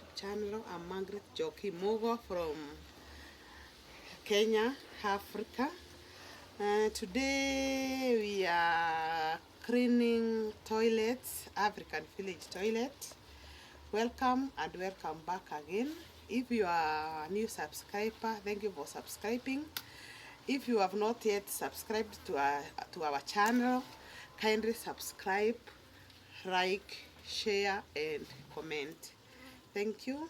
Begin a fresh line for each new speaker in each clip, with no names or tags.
YouTube channel. I'm Margaret Joki Mogo from Kenya, Africa. Today we are cleaning toilets, African village toilets. Welcome and welcome back again. If you are a new subscriber, thank you for subscribing. If you have not yet subscribed to our channel, kindly subscribe, like, share and comment. Thank you.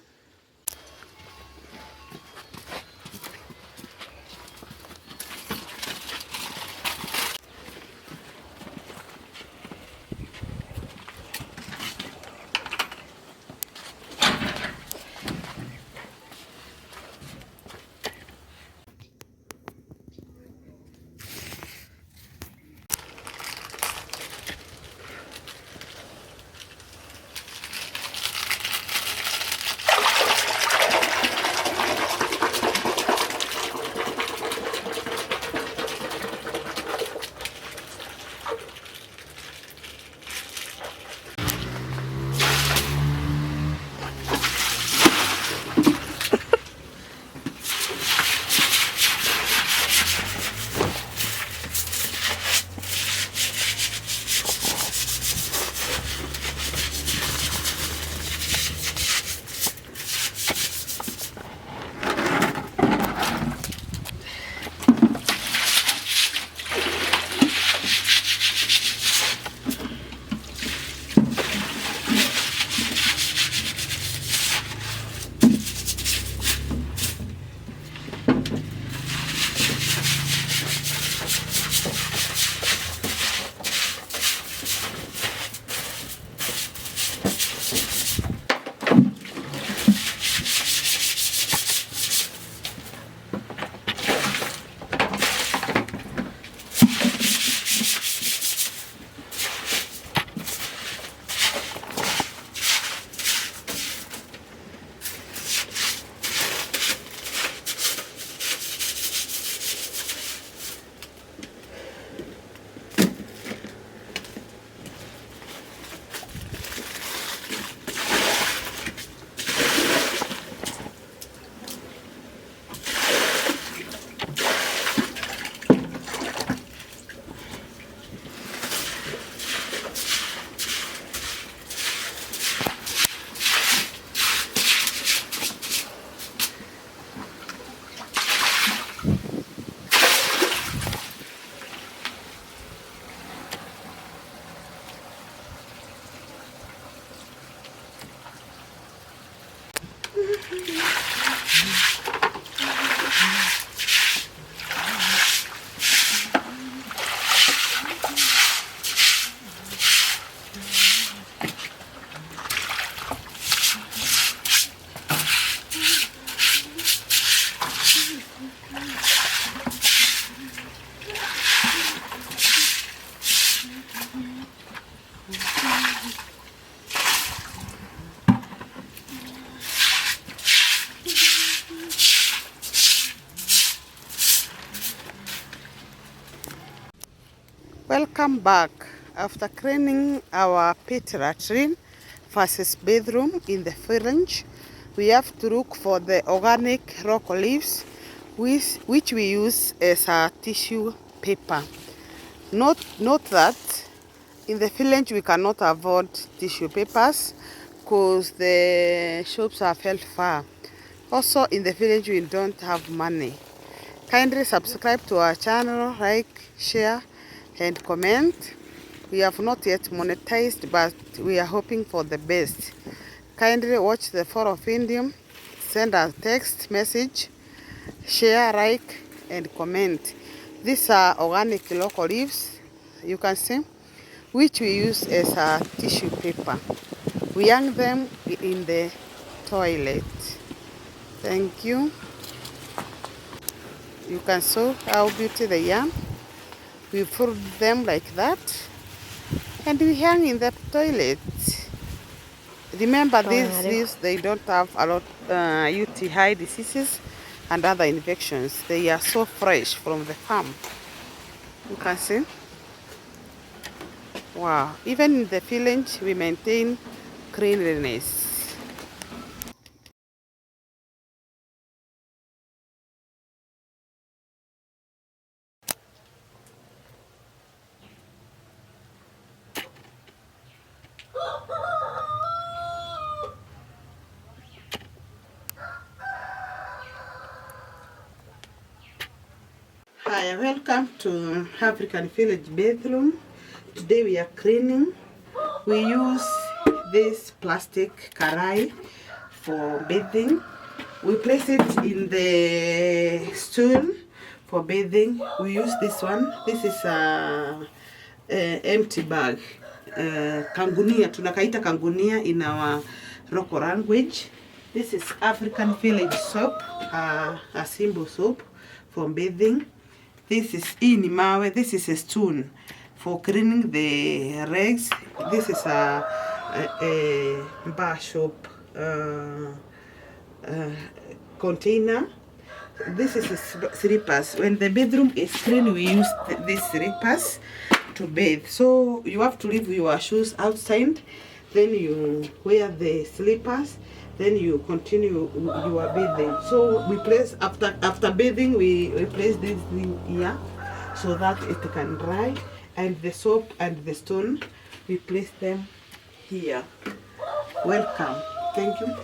Welcome back. After cleaning our pit latrine versus bathroom in the village, we have to look for the organic rock leaves which we use as a tissue paper. Note that in the village we cannot afford tissue papers because the shops are very far. Also in the village we don't have money. Kindly subscribe to our channel, like, share and comment. We have not yet monetized, but we are hoping for the best. Kindly watch the 4 video, send a text message, share, like and comment. These are organic local leaves, you can see, which we use as a tissue paper. We hang them in the toilet. Thank you. You can see how beautiful they are. We fold them like that and we hang in the toilet. Remember, these leaves, they don't have a lot UTI diseases and other infections. They are so fresh from the farm. You can see. Wow. Even in the village, we maintain cleanliness. Hi, welcome to African Village bathroom. Today we are cleaning. We use this plastic karai for bathing. We place it in the stool for bathing. We use this one. This is a empty bag. Kangunia, tunakaita kangunia in our local language. This is African Village soap, a simple soap for bathing. This is inimawe. This is a spoon for cleaning the legs. This is a bar soap container. This is a slippers. When the bedroom is clean, we use these slippers to bathe. So you have to leave your shoes outside, then you wear the slippers, then you continue your bathing. So we place after bathing, we place this thing here so that it can dry, and the soap and the stone we place them here. Welcome. Thank you.